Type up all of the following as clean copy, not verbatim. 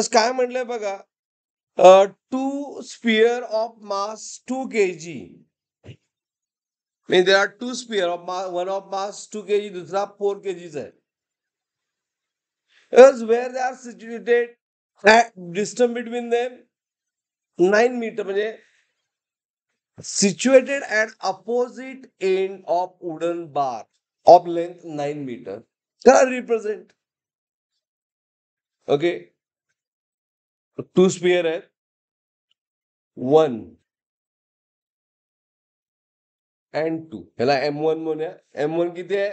काय म्हटलंय बघा, 2 sphere of mass 2 kg. Means there are 2 sphere of mass, one of mass 2 kg, दूसरा 4 kg है. As where they are situated, at distance between them 9 meter, म्हणजे situated at opposite end of wooden bar of length 9 meter. Can I represent? Okay. 2 sphere है, 1 and 2. ह्याला M1 म्हणूया. M1 किती आहे?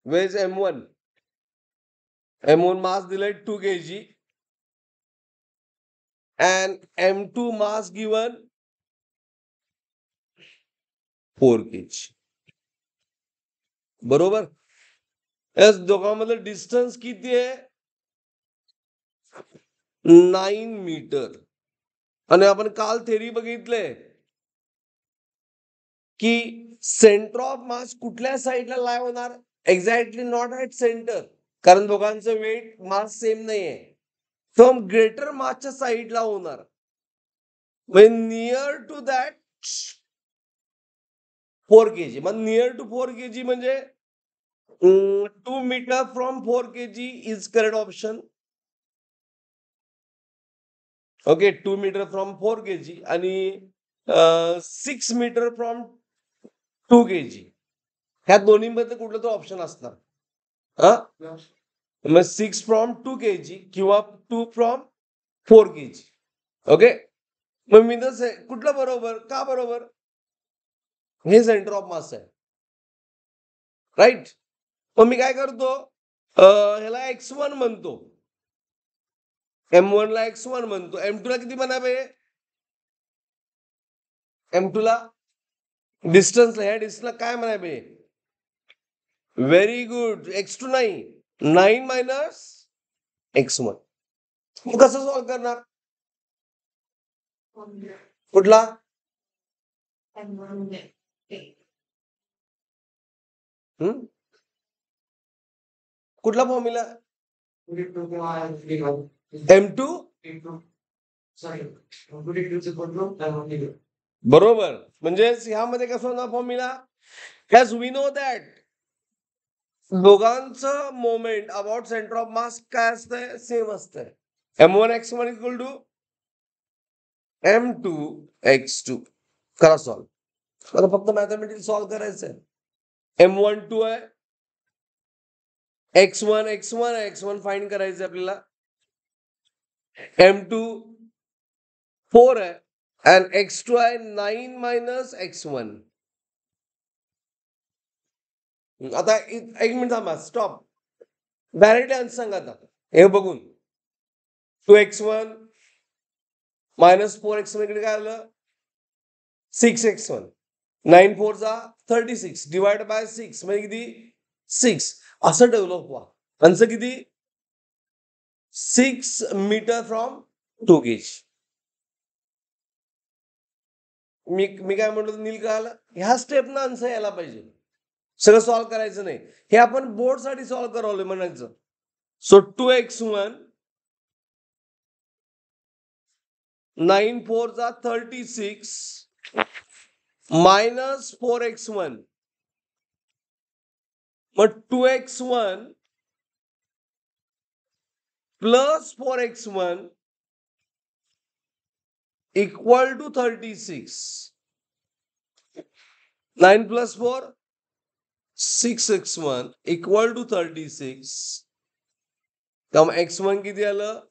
Where is M1? M1 mass दिलाय 2 kg and M2 mass given 4 kg. बरोबर? याच दोघांमधलं distance किती आहे? 9 मीटर. आणि आपण काल थेरी बघितले की सेंटर ऑफ मास कुठल्या साईडला लाय होणार? एक्झॅक्टली नॉट ॲट सेंटर, कारण दोघांचं वेट मास सेम नाहीये. तो ग्रेटर मासच्या साईडला होणार, म्हणजे नियर टू दॅट 4 kg. मग नियर टू 4 kg म्हणजे 2 metre from 4 kg is correct option. Okay, 2 metre from 4 kg आणि 6 मीटर फ्रॉम 2 kg. ह्या दोन्हीमध्ये कुठलं तर ऑप्शन असणार. मग 6 फ्रॉम 2 kg किंवा 2 फ्रॉम 4 kg. ओके, मग मी कुठलं बरोबर? का बरोबर? हे सेंटर ऑफ मास आहे, राईट. मग मी काय करतो, ह्याला x1 म्हणतो, M1 ला x1 म्हणतो. M2 ला किती म्हणा पाहिजे? M2 ला डिस्टन्सला, ह्या डिस्टन्सला काय म्हणाय पाहिजे? व्हेरी गुड, x2 नाही, 9 मायनस x1. कसं सॉल्व करणार? कुठला? कुठला फॉर्म्युला? M2. बरोबर. म्हणजे ह्यामध्ये कसं होणार formula? As we know that दोघांचं moment about centre of mass काय असतंय? सेम असतंय. M1 x1 equal to M2 x2. करा सॉल्व. आता फक्त मॅथमॅटिक्स सॉल्व करायचंय. M1 2 आहे, x1 फाइंड करायचं आपल्याला. M2 4 आहे and x2 आहे 9 मायनस x1. आता 1 मिनिट थांबा, स्टॉप. डायरेक्टली आन्सर सांगा आता हे बघून. 2x1 मायनस 4x1 इकडे काय आलं? 6x1. 9 4 जा 36 डिवाइड बाय 6 म्हणजे किती? 6. असं डेव्हलप व्हा. आन्सर किती? 6 मीटर फ्रॉम 2 kg. मी काय म्हणतो नील कळालं? ह्या स्टेपनं आन्सर यायला पाहिजे, सगळं सॉल्व करायचं नाही. हे आपण बोर्डसाठी सॉल्व करवलं म्हणायचं. सो 2x1 9 4 जा 36 मायनस 4x1. मग 2x1 plus 4x1 equal to 36. 9 plus 4 6x1 equal to 36. त्यामुळे x1 किती आलं?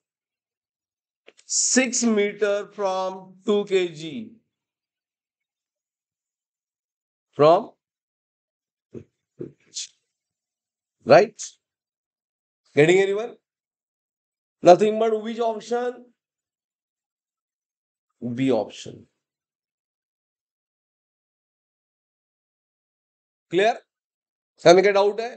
6 metre from 2 kg. From right? Getting anyone? Nothing but which option? B option. Clear? काय डाऊट आहे?